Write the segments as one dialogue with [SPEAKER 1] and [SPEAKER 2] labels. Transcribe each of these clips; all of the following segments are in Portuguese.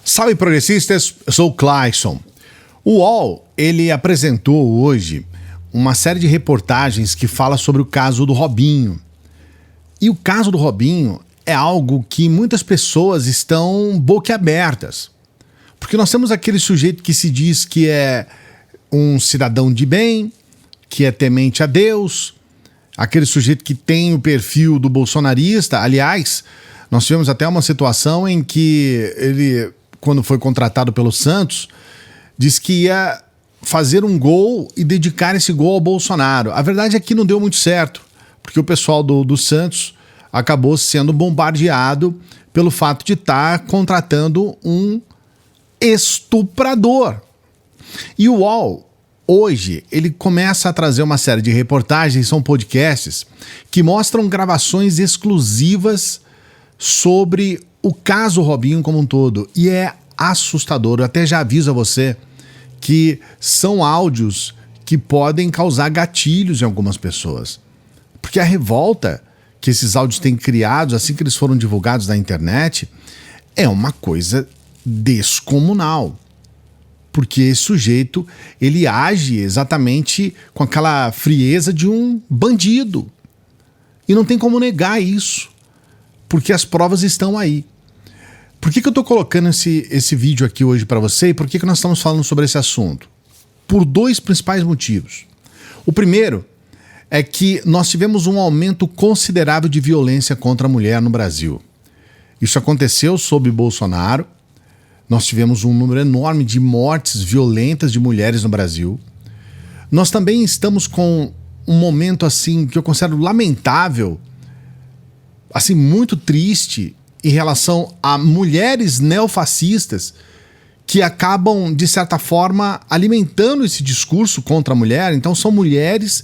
[SPEAKER 1] Salve progressistas, eu sou o Clayson. O UOL, ele apresentou hoje uma série de reportagens que fala sobre o caso do Robinho. E o caso do Robinho é algo que muitas pessoas estão boquiabertas. Porque nós temos aquele sujeito que se diz que é um cidadão de bem, que é temente a Deus, aquele sujeito que tem o perfil do bolsonarista. Aliás, nós tivemos até uma situação em que ele, quando foi contratado pelo Santos, disse que ia fazer um gol e dedicar esse gol ao Bolsonaro. A verdade é que não deu muito certo, porque o pessoal do Santos acabou sendo bombardeado pelo fato de estar contratando um estuprador. E o UOL, hoje, ele começa a trazer uma série de reportagens, são podcasts, que mostram gravações exclusivas sobre o caso Robinho como um todo. E é assustador. Eu até já aviso a você que são áudios que podem causar gatilhos em algumas pessoas. Porque a revolta que esses áudios têm criado, assim que eles foram divulgados na internet, é uma coisa descomunal. Porque esse sujeito, ele age exatamente com aquela frieza de um bandido. E não tem como negar isso, porque as provas estão aí. Por que eu estou colocando esse vídeo aqui hoje para você e por que nós estamos falando sobre esse assunto? Por dois principais motivos. O primeiro é que nós tivemos um aumento considerável de violência contra a mulher no Brasil. Isso aconteceu sob Bolsonaro. Nós tivemos um número enorme de mortes violentas de mulheres no Brasil. Nós também estamos com um momento assim que eu considero lamentável, assim muito triste, em relação a mulheres neofascistas que acabam, de certa forma, alimentando esse discurso contra a mulher. Então são mulheres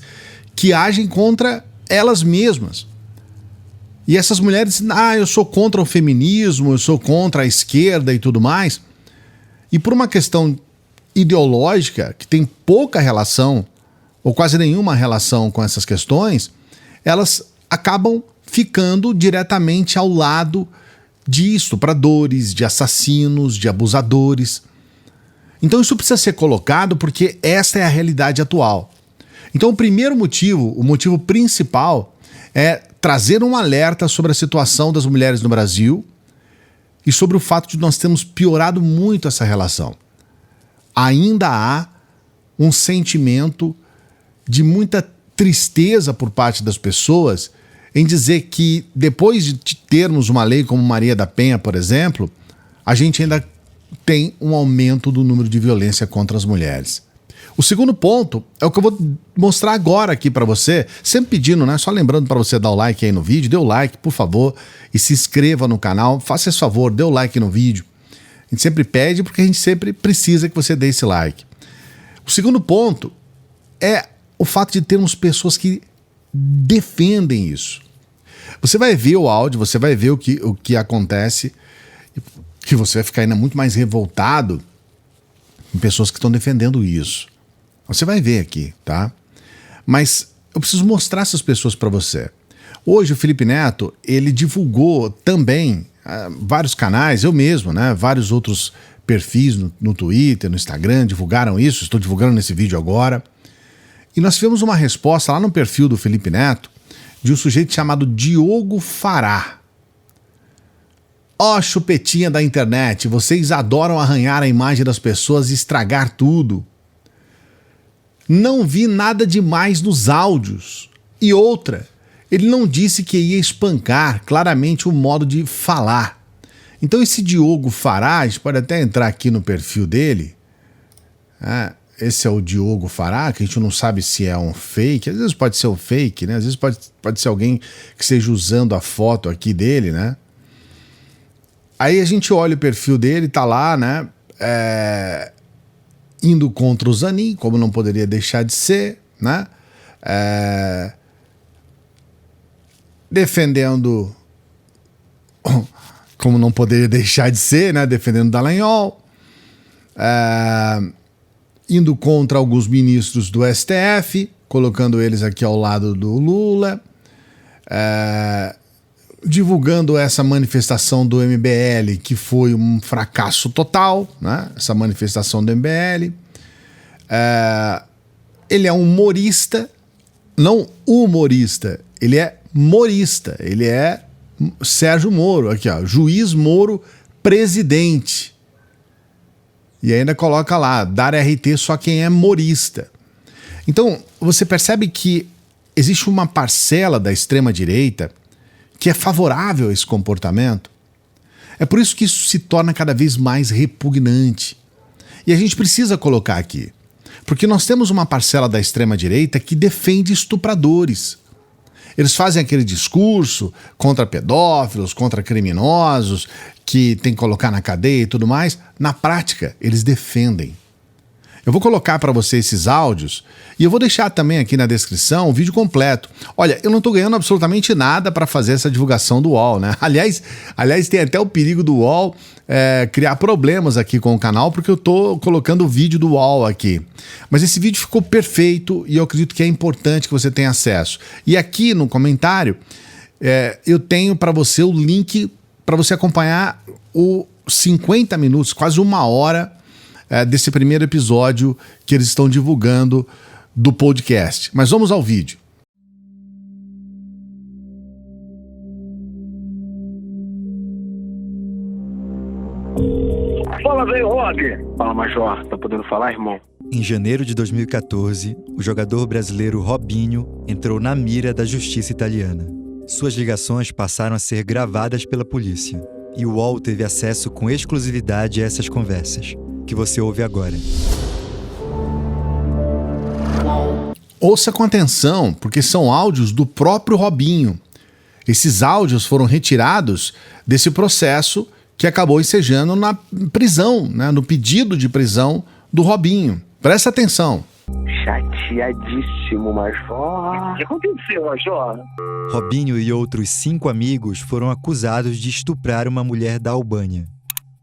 [SPEAKER 1] que agem contra elas mesmas. E essas mulheres, eu sou contra o feminismo, eu sou contra a esquerda e tudo mais. E por uma questão ideológica, que tem pouca relação, ou quase nenhuma relação com essas questões, elas acabam ficando diretamente ao lado de estupradores, de assassinos, de abusadores. Então isso precisa ser colocado porque esta é a realidade atual. Então o primeiro motivo, o motivo principal, é trazer um alerta sobre a situação das mulheres no Brasil e sobre o fato de nós termos piorado muito essa relação. Ainda há um sentimento de muita tristeza por parte das pessoas em dizer que depois de termos uma lei como Maria da Penha, por exemplo, a gente ainda tem um aumento do número de violência contra as mulheres. O segundo ponto é o que eu vou mostrar agora aqui para você, sempre pedindo, né? Só lembrando para você dar o like aí no vídeo, dê o like, por favor, e se inscreva no canal, faça esse favor, dê o like no vídeo. A gente sempre pede porque a gente sempre precisa que você dê esse like. O segundo ponto é o fato de termos pessoas que defendem isso. Você vai ver o áudio, você vai ver o que acontece, que você vai ficar ainda muito mais revoltado em pessoas que estão defendendo isso. Você vai ver aqui, tá? Mas eu preciso mostrar essas pessoas para você. Hoje o Felipe Neto, ele divulgou também vários canais, eu mesmo, né? Vários outros perfis no Twitter, no Instagram, divulgaram isso, estou divulgando nesse vídeo agora. E nós tivemos uma resposta lá no perfil do Felipe Neto de um sujeito chamado Diogo Fará. Ó, chupetinha da internet, vocês adoram arranhar a imagem das pessoas e estragar tudo. Não vi nada demais nos áudios. E outra, ele não disse que ia espancar, claramente o modo de falar. Então esse Diogo Fará, a gente pode até entrar aqui no perfil dele. Esse é o Diogo Fará, que a gente não sabe se é um fake. Às vezes pode ser um fake, né? Às vezes pode ser alguém que esteja usando a foto aqui dele, né? Aí a gente olha o perfil dele, tá lá, né? Indo contra o Zanin, como não poderia deixar de ser, né? Defendendo, como não poderia deixar de ser, né? Defendendo Dallagnol. Indo contra alguns ministros do STF, colocando eles aqui ao lado do Lula. divulgando essa manifestação do MBL, que foi um fracasso total, né? Essa manifestação do MBL. Ele é um humorista, não humorista, ele é morista, ele é Sérgio Moro, aqui ó, juiz Moro, presidente. E ainda coloca lá, dar RT só quem é morista. Então, você percebe que existe uma parcela da extrema-direita que é favorável a esse comportamento. É por isso que isso se torna cada vez mais repugnante. E a gente precisa colocar aqui, porque nós temos uma parcela da extrema-direita que defende estupradores. Eles fazem aquele discurso contra pedófilos, contra criminosos, que tem que colocar na cadeia e tudo mais. Na prática, eles defendem. Eu vou colocar para você esses áudios e eu vou deixar também aqui na descrição o vídeo completo. Olha, eu não estou ganhando absolutamente nada para fazer essa divulgação do UOL, né? Aliás, tem até o perigo do UOL criar problemas aqui com o canal, porque eu estou colocando o vídeo do UOL aqui. Mas esse vídeo ficou perfeito e eu acredito que é importante que você tenha acesso. E aqui no comentário eu tenho para você o link para você acompanhar os 50 minutos, quase uma hora, desse primeiro episódio que eles estão divulgando do podcast. Mas vamos ao vídeo.
[SPEAKER 2] Fala, velho Rob. Fala, Major. Tá podendo falar, irmão?
[SPEAKER 3] Em janeiro de 2014, o jogador brasileiro Robinho entrou na mira da justiça italiana. Suas ligações passaram a ser gravadas pela polícia. E o UOL teve acesso com exclusividade a essas conversas, que você ouve agora.
[SPEAKER 1] Ouça com atenção, porque são áudios do próprio Robinho. Esses áudios foram retirados desse processo que acabou ensejando na prisão, né, no pedido de prisão do Robinho. Presta atenção.
[SPEAKER 2] Chateadíssimo, Major. O que aconteceu, Major?
[SPEAKER 3] Robinho e outros 5 amigos foram acusados de estuprar uma mulher da Albânia.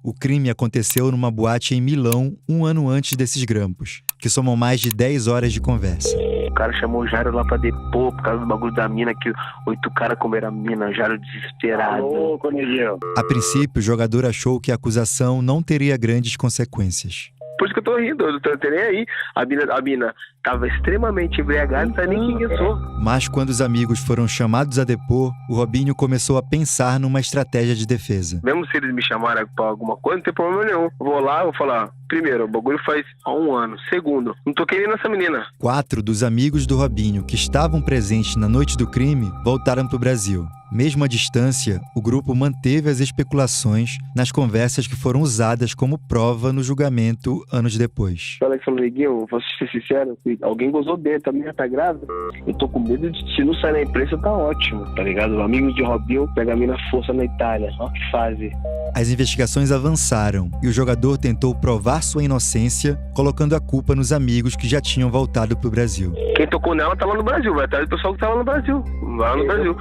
[SPEAKER 3] O crime aconteceu numa boate em Milão, um ano antes desses grampos, que somam mais de 10 horas de conversa.
[SPEAKER 2] O cara chamou o Jairo lá pra depor por causa do bagulho da mina, que 8 caras comeram a mina, o Jairo desesperado. Ô, Cornelio.
[SPEAKER 3] A princípio, o jogador achou que a acusação não teria grandes consequências.
[SPEAKER 2] Por isso que eu tô rindo, eu não tô nem aí. A mina tava extremamente embriagada, não sabe nem quem eu sou.
[SPEAKER 3] Mas quando os amigos foram chamados a depor, o Robinho começou a pensar numa estratégia de defesa.
[SPEAKER 2] Mesmo se eles me chamarem pra alguma coisa, não tem problema nenhum. Vou lá, vou falar, primeiro, o bagulho faz há 1 ano. Segundo, não tô querendo essa menina.
[SPEAKER 3] 4 dos amigos do Robinho que estavam presentes na noite do crime voltaram pro Brasil. Mesmo à distância, o grupo manteve as especulações nas conversas que foram usadas como prova no julgamento anos depois.
[SPEAKER 2] Alex falou, Neguinho, vou ser sincero, alguém gozou dele, a menina tá grávida. Eu tô com medo de, se não sair na imprensa, tá ótimo, tá ligado? Amigos de Robinho pegam a mina força na Itália, ó que fase.
[SPEAKER 3] As investigações avançaram e o jogador tentou provar sua inocência, colocando a culpa nos amigos que já tinham voltado pro Brasil.
[SPEAKER 2] Quem tocou nela tá lá no Brasil, vai atrás do pessoal que tá lá no Brasil. Lá no Brasil.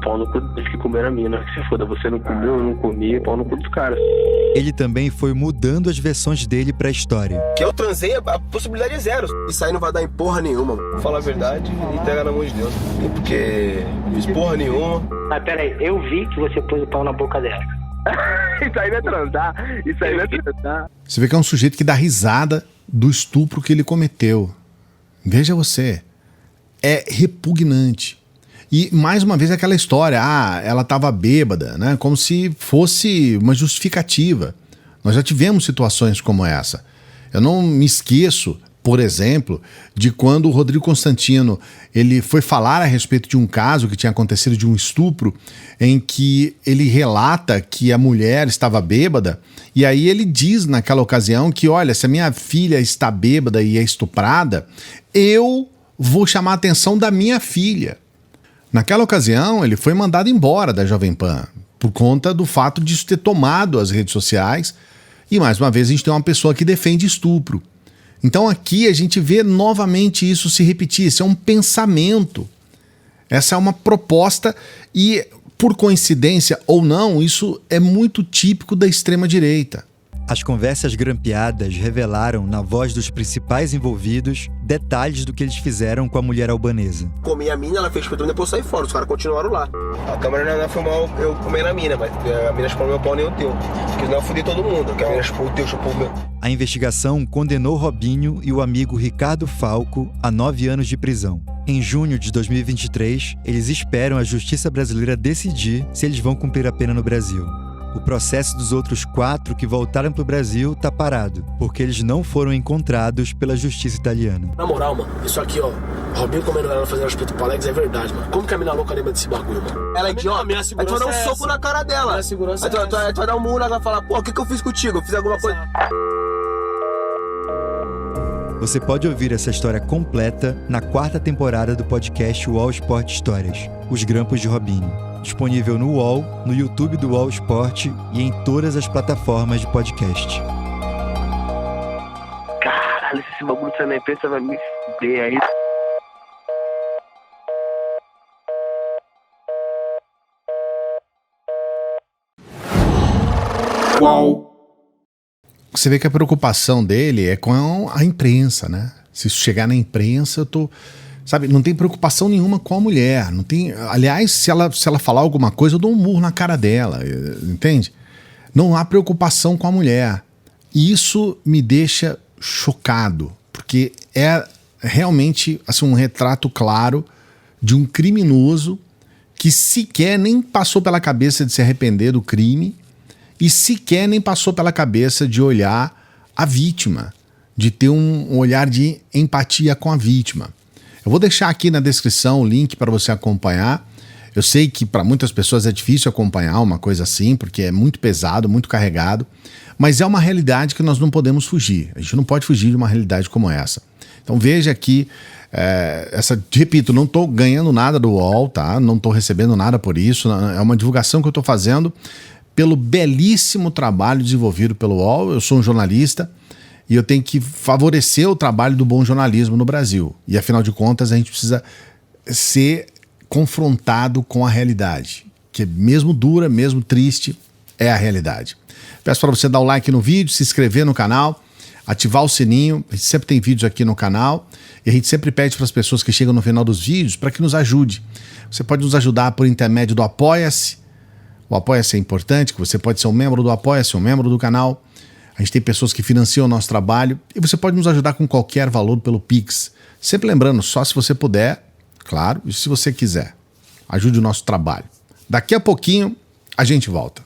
[SPEAKER 2] Pau no cu dos que comeram a mina. Que se foda, você não comeu, eu não comi, pau no cu dos caras.
[SPEAKER 3] Ele também foi mudando as versões dele pra história.
[SPEAKER 4] Que eu transei, a possibilidade é 0. Isso aí não vai dar em porra nenhuma. Vou falar a verdade e entregar na mão de Deus. Porque fiz porra nenhuma.
[SPEAKER 5] Mas peraí, eu vi que você pôs o pau na boca dela.
[SPEAKER 2] Isso aí não é transar. Isso aí não é transar.
[SPEAKER 1] Você vê que é um sujeito que dá risada do estupro que ele cometeu. Veja você. É repugnante. E, mais uma vez, aquela história, ela estava bêbada, né? Como se fosse uma justificativa. Nós já tivemos situações como essa. Eu não me esqueço, por exemplo, de quando o Rodrigo Constantino ele foi falar a respeito de um caso que tinha acontecido de um estupro, em que ele relata que a mulher estava bêbada, e aí ele diz naquela ocasião que, olha, se a minha filha está bêbada e é estuprada, eu vou chamar a atenção da minha filha. Naquela ocasião, ele foi mandado embora da Jovem Pan, por conta do fato disso ter tomado as redes sociais. E, mais uma vez, a gente tem uma pessoa que defende estupro. Então, aqui a gente vê novamente isso se repetir. Isso é um pensamento. Essa é uma proposta e, por coincidência ou não, isso é muito típico da extrema-direita.
[SPEAKER 3] As conversas grampeadas revelaram, na voz dos principais envolvidos, detalhes do que eles fizeram com a mulher albanesa.
[SPEAKER 4] Comi a mina, ela fez pra depois sair fora, os caras continuaram lá. A câmera não filmou eu comendo a mina, mas a mina chupou meu pau nem o teu. Porque senão eu fudi todo mundo, porque a mina chupou o teu, chupou o meu.
[SPEAKER 3] A investigação condenou Robinho e o amigo Ricardo Falco a 9 anos de prisão. Em junho de 2023, eles esperam a justiça brasileira decidir se eles vão cumprir a pena no Brasil. O processo dos outros 4 que voltaram pro Brasil tá parado, porque eles não foram encontrados pela justiça italiana.
[SPEAKER 6] Na moral, mano, isso aqui, ó, Robinho comendo ela fazendo respeito pro Alex é verdade, mano. Como que a mina louca lembra desse bagulho, mano?
[SPEAKER 4] Ela é idiota, aí tu vai dar um soco na cara dela. Aí tu vai dar um murro, ela vai falar, pô, o que eu fiz contigo? Eu fiz alguma coisa...
[SPEAKER 3] Você pode ouvir essa história completa na 4ª temporada do podcast UOL Sport Histórias, Os Grampos de Robinho. Disponível no UOL, no YouTube do UOL Sport e em todas as plataformas de podcast.
[SPEAKER 2] Caralho, esse bagulho saindo na imprensa vai me fuder aí.
[SPEAKER 1] Qual? Você vê que a preocupação dele é com a imprensa, né? Se isso chegar na imprensa, eu tô... Sabe, não tem preocupação nenhuma com a mulher. Não tem, aliás, se ela falar alguma coisa, eu dou um murro na cara dela, entende? Não há preocupação com a mulher. E isso me deixa chocado, porque é realmente assim, um retrato claro de um criminoso que sequer nem passou pela cabeça de se arrepender do crime e sequer nem passou pela cabeça de olhar a vítima, de ter um olhar de empatia com a vítima. Eu vou deixar aqui na descrição o link para você acompanhar. Eu sei que para muitas pessoas é difícil acompanhar uma coisa assim, porque é muito pesado, muito carregado, mas é uma realidade que nós não podemos fugir. A gente não pode fugir de uma realidade como essa. Então veja aqui, repito, não estou ganhando nada do UOL, tá? Não estou recebendo nada por isso, é uma divulgação que eu estou fazendo pelo belíssimo trabalho desenvolvido pelo UOL. Eu sou um jornalista, e eu tenho que favorecer o trabalho do bom jornalismo no Brasil. E, afinal de contas, a gente precisa ser confrontado com a realidade. Que mesmo dura, mesmo triste, é a realidade. Peço para você dar o like no vídeo, se inscrever no canal, ativar o sininho. A gente sempre tem vídeos aqui no canal. E a gente sempre pede para as pessoas que chegam no final dos vídeos para que nos ajude. Você pode nos ajudar por intermédio do Apoia-se. O Apoia-se é importante, que você pode ser um membro do Apoia-se, um membro do canal. A gente tem pessoas que financiam o nosso trabalho e você pode nos ajudar com qualquer valor pelo Pix. Sempre lembrando, só se você puder, claro, e se você quiser. Ajude o nosso trabalho. Daqui a pouquinho a gente volta.